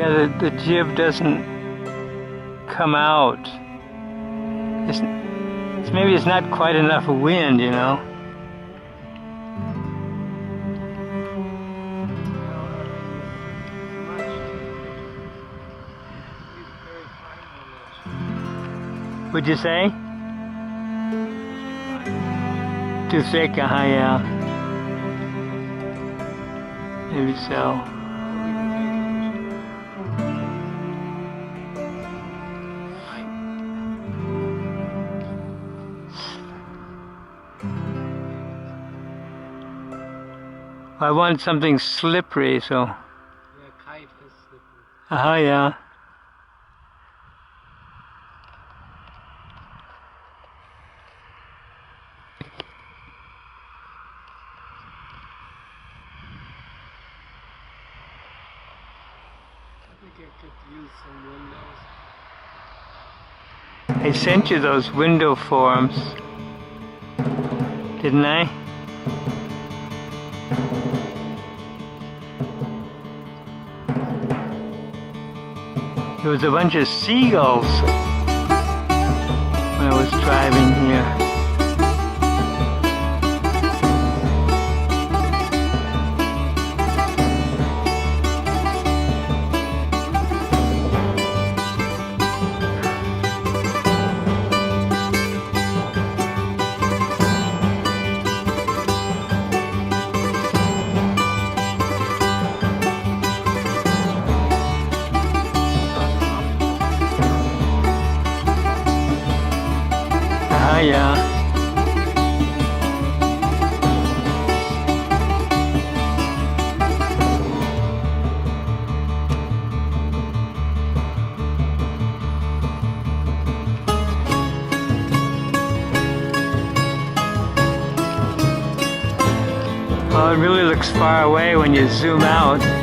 Yeah, the jib doesn't come out. Maybe it's not quite enough wind, you know. Would you say? Too thick, yeah. Maybe so. I want something slippery, so. Yeah, kite is slippery. Yeah. I think I could use some windows. I sent you those window forms, didn't I? There was a bunch of seagulls when I was driving here. Yeah. Well, it really looks far away when you zoom out.